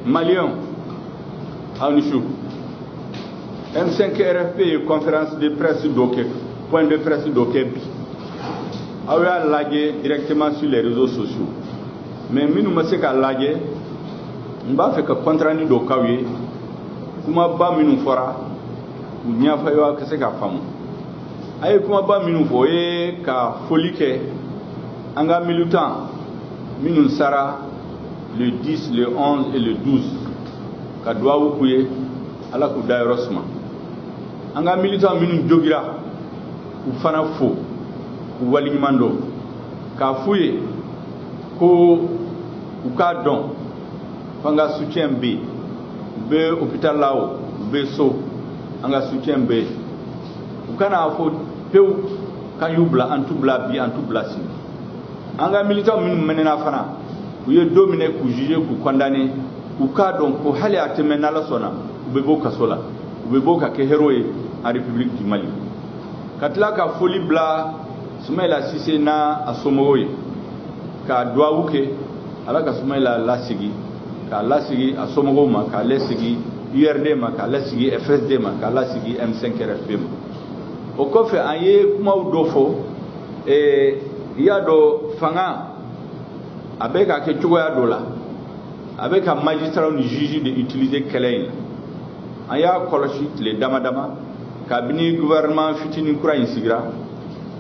Maliens, Aounissou, M5 RFP, conférence de presse d'Oké, point de presse d'Oké, a lagué directement sur les réseaux sociaux. Mais nous ne sommes pas lagué, nous ne faisons que contraindre d'Okawi, kuma ba minnu fora u ɲafa yo ka se ka famu aye kuma ba minnu fo ye ka foli kɛ an ka militant minnu sara le 10, le 11 et le 12 ka duwawu k'u ye ala k'u da yɔrɔ suma an ka militant minnu jogira k'u fana fo k'u waliɲuman dɔn k'a f'u ye ko u k'a dɔn f'an ka soutien bɛ yen be hôpital là be so anga soutien be ukana fo pew kan yubla antubla bi antubla si anga militant min menena fana u ye dominer ku juger ku condamner u ka donc ko hali atemena la sona u be bo kasola u be bo ka ke héroï en République du Mali katla ka foli bla Soumaïla Cissé na asomoye ka douawuke ala ka Soumaïla la sigi ka lasigi asomogo ma ka lasigi URD ma ka lasigi FSD ma ka lasigi M5 RFP ma o kɔfɛ an ye kumaw dɔ fɔ i y'a dɔn fanga a bɛ ka kɛ cogoya dɔ la a bɛ ka magistrat ni juge de utiliser kɛlɛ in an y'a kɔlɔsi tile dama dama kabini gouvernement fitinin kura in sigira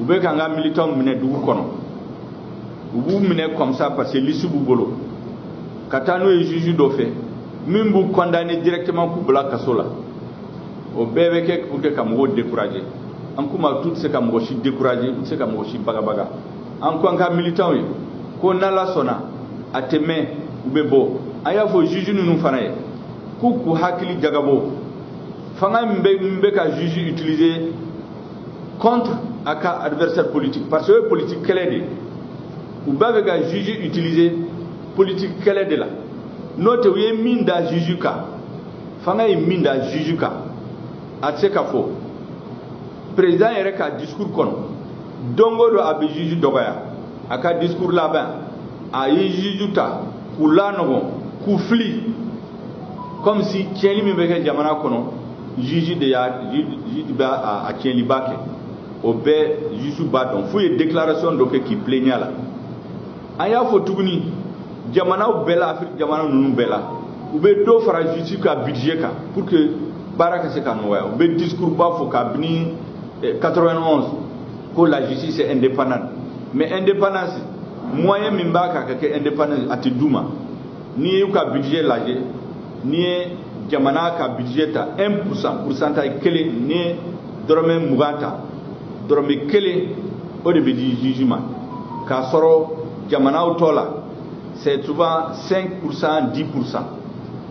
u bɛ ka an ka militants minɛ dugu kɔnɔ u b'u minɛ comme ça parce que liste b'u bolo ka taa n'o ye juge dɔ fɛ min b'u condamner directement k'u bila kaso la o bɛɛ bɛ kɛ pour que ka mɔgɔw décourager an kuma tu tɛ se ka mɔgɔ si décourager u tɛ se ka mɔgɔ si bagabaga an ko an ka militants ye ko n'ala sɔnna a tɛ mɛn u bɛ bɔ an y'a fɔ juge ninnu fana ye k'u k'u hakili jagabɔ fanga min bɛ ka juge utiliser contre a ka adversaire politique parce que o ye politique kɛlɛ de ye u bɛɛ bɛ ka juge utiliser politique kɛlɛ de la n'o tɛ u ye min da juge kan fanga ye min da juge kan a tɛ se ka fɔ président yɛrɛ ka discours kɔnɔ don o don a bɛ juge dɔgɔya a ka discours laban a ye juge ta k'u lanɔgɔn k'u fili comme si tiɲɛli min bɛ kɛ jamana kɔnɔ juge bɛ a tiɲɛliba kɛ o bɛɛ juge b'a dɔn f'u ye déclaration dɔ kɛ k'i plaignent a la an y'a fɔ tuguni jamanaw bɛɛ la Afrique jamana ninnu bɛɛ la u bɛ dɔ fara justice ka budget kan pour que baara ka se ka nɔgɔya u bɛ discours ba fɔ kabini 91 ko la justice est indépendante mais indépendance moyen min b'a kan ka kɛ indépendance a tɛ d'u ma n'i ye u ka budget lajɛ n'i ye jamana ka budget ta 1% pourcentage kelen n'i ye dɔrɔmɛ 20 ta dɔrɔmɛ kelen o de bɛ di juge ma k'a sɔrɔ jamanaw tɔ la c'est souvent 5%, 10%.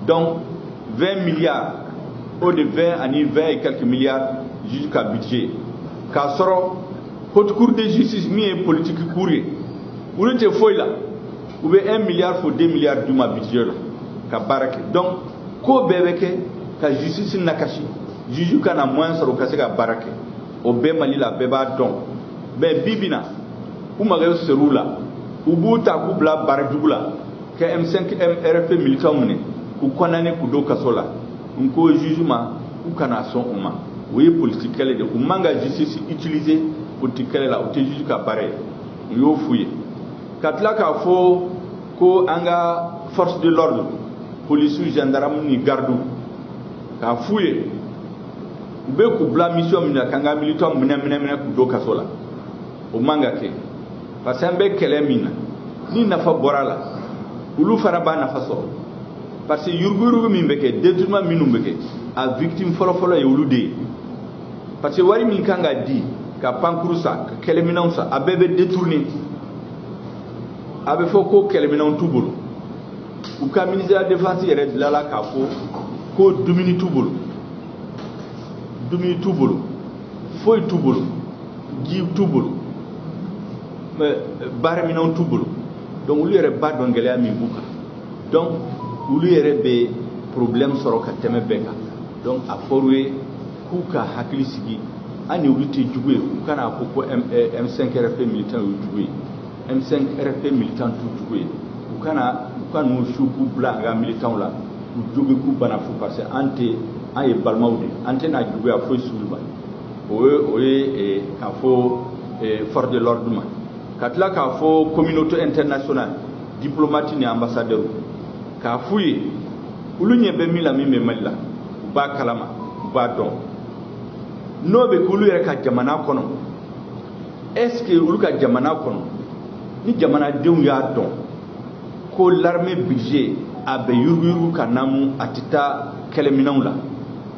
Donc, 20 milliards, au de 20 à 20 et quelques milliards jusqu'à budget. Car haute cour de justice, mi est politique courrier. Vous êtes foy là. Vous avez 1 milliard pour 2 milliards du ma budget là. Ka barake. Donc, ko bebeke, ka justice nakashi. Juju kana moins sur le casse ka barake. Au be mali la beba don. Ben bibina. Ou magayo se roula. Ubu ta ku bla barajugu la ke M5 RFP militant mune ku condamné ku do kaso la nko jugement ku kana son uma o ye politique kɛlɛ de u manga justice utiliser politique kɛlɛ la o te juge ka bare u y'o fouiller ka tila k'a fɔ ko an ka force de l'ordre police gendarme ni garde k'a fouiller u bɛ ku bila mission min na k'an ka militant minɛ ku do kaso la o manga kɛ parce que an bɛ kɛlɛ min na ni nafa bɔra la olu fana b'a nafa sɔrɔ parce que yurugu min bɛ kɛ détournement minnu bɛ kɛ a victime fɔlɔfɔlɔ ye olu de ye parce que wari min kan ka di ka pankuru sa ka kɛlɛminɛnw sa a bɛɛ bɛ détourner a bɛ fɔ ko kɛlɛminɛnw t'u bolo u ka ministère de la défense yɛrɛ dilanna k'a fɔ ko dumuni t'u bolo foyi t'u bolo ji t'u bolo baaraminɛnw t'u bolo donc olu yɛrɛ ba dɔn gɛlɛya min b'u kan donc olu yɛrɛ bɛ problème sɔrɔ ka tɛmɛ bɛɛ kan donc a fɔr'u ye k'u ka hakili sigi an ni olu tɛ jugu ye u kana fɔ ko M5 RFP militant ye jugu ye M5 RFP militant t'u jugu ye u kana cas nous choukou bla nga militant la jogi ku bana fu parce que ante ay balmawde ante na jogi a fo sulba oye ka fo force de l'ordre man katla ka fo communauté internationale diplomatie ni ambassadeur ka fuye ulunye be mila mimbe malla ba kalama ba don nobe kulu yere ka jamana kono est-ce que ulu ka jamana kono ni jamana dew ya don ko l'armée budget abe yurgu kanamu atita keleminaw la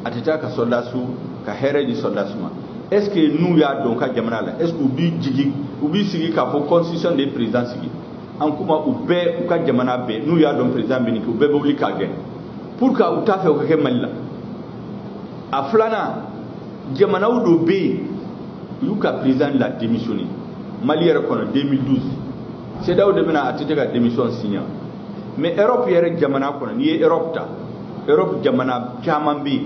atita ka soldasu ka here di soldasu ma est-ce que nous ya don ka jamana la est-ce que ubi jigi ubi sigi ka fo constitution des présidents sigi en kuma ube ka jamana be nous ya don président be ni ko be wuli ka gen pour ka utafe ko ke malila aflana jamana udo be yuka président la démissionné Mali yere kono 2012 c'est daw de bena atite ka démission signé mais Europe yere jamana kono ni Europe ta Europe jamana chaman bi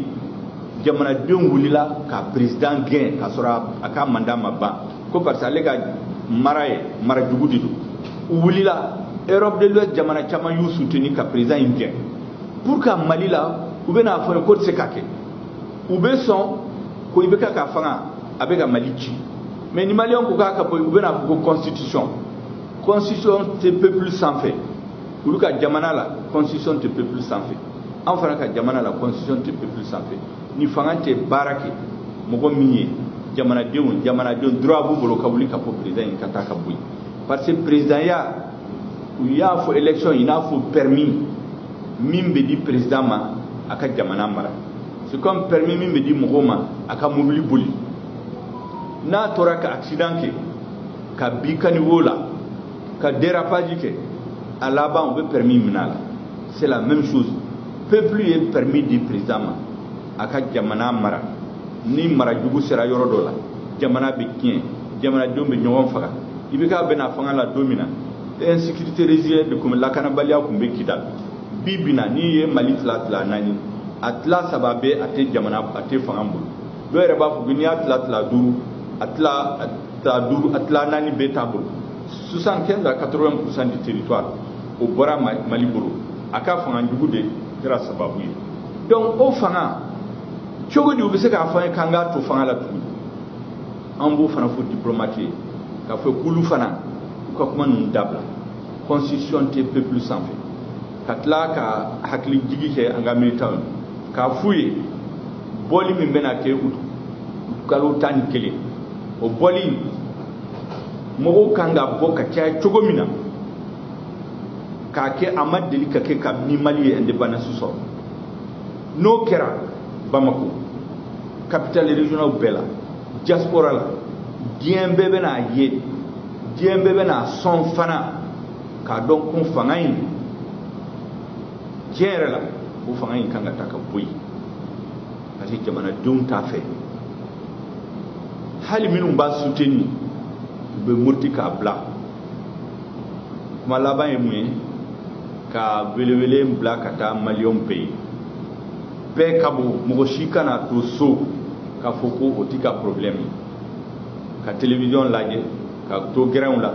jamana den wulila ka président gain ka sora aka manda mabba ko parce que lega mara jugudi do wulila Europe de l'Ouest jamana chaman yu soutenu ka président gain pour ka Mali la ubena fa ko tsekake ube son ko ibeka ka fanga abeka Mali ci mais ni Mali on ko ka boy ubena ko constitution te peuple sans fait uluka jamana la constitution te peuple sans fait en fana ka jamana la constitution te peuple sans fait ni fanga te barake mogo miye jamana deun droit bu bolo kabuli ka président ka ta ka boy parce que président ya fo élection ina fo permis mimbe di président ma aka jamana mara c'est comme permis mimbe di mogoma aka mobili boli na tora ka accident ke ka bikani wola ka dérapage ke à là-bas on veut permis minal c'est la même chose peuple est permis du président aka jamana mara ni mara jugu sera yoro dola jamana be kien jamana dombe nyon faga ibika bena fanga la domina insécurité résiliente de comme la kanabalia kumbe kidal bibina ni ye Mali tla nani atla sababe ate jamana ate fanga mbulu do yere ba fu gini atla duru atla nani beta bulu 75 à 80% du territoire au bora Mali bulu aka fanga njugu de kira sababu yi donc o fanga chogo di ubise ka fanga kanga to fanga la tu ambo fana fo diplomatie ka fo kulu fana ko kuma nun dabla constitution te peuple sans fait katla ka hakli jigi ke anga militant ka fuye boli min bena ke utu kalo tan kele o boli mogo kanga boka kya chogomina ka ke amadeli ka ke ka mi Mali indépendance so no kera Bamako capitale régional bela diaspora la dien bebe na ye dien bebe na son fana ka don kun fanga yin jere la o fanga yin kanga taka boyi kasi jamana dum ta fe hali minum ba soutenu be murti ka bla kuma laban ye muye ka welewele bla kata million pays be kabo mogo shikana to so ka foko otika problème ka télévision laje ka to grain la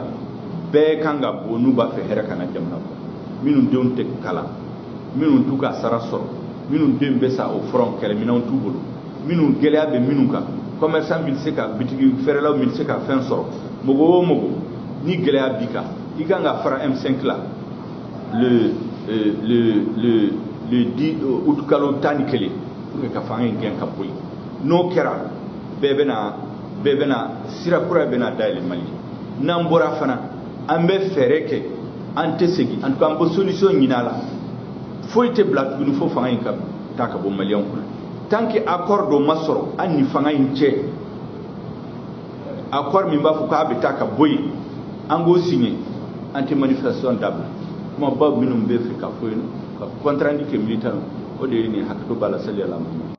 be kanga bonu ba fe hera kana jamna ko minun deun tek kala minun tuka sarasor minun dem be sa au front kele minun tubulu minun gelea be minun ka commerçant bil seka bitigi ferela mil seka fin soro mogo ni gelea bika iganga fara M5 là le 10 août kalo tani kele pour ka fanga ngen ka boy no kera bebena sira kura bena dale Mali nambora fana ambe fereke antesegi en tout cas ambo solution nyinala foite black nous faut fanga nka taka bo Malien ko tant que accord do masoro anni fanga nche accord mi ba fu ka be taka boy ango signé anti manifestation d'able kuma ba minum be fi ka foino ka contrandi ke militant o de ni hakto bala sallallahu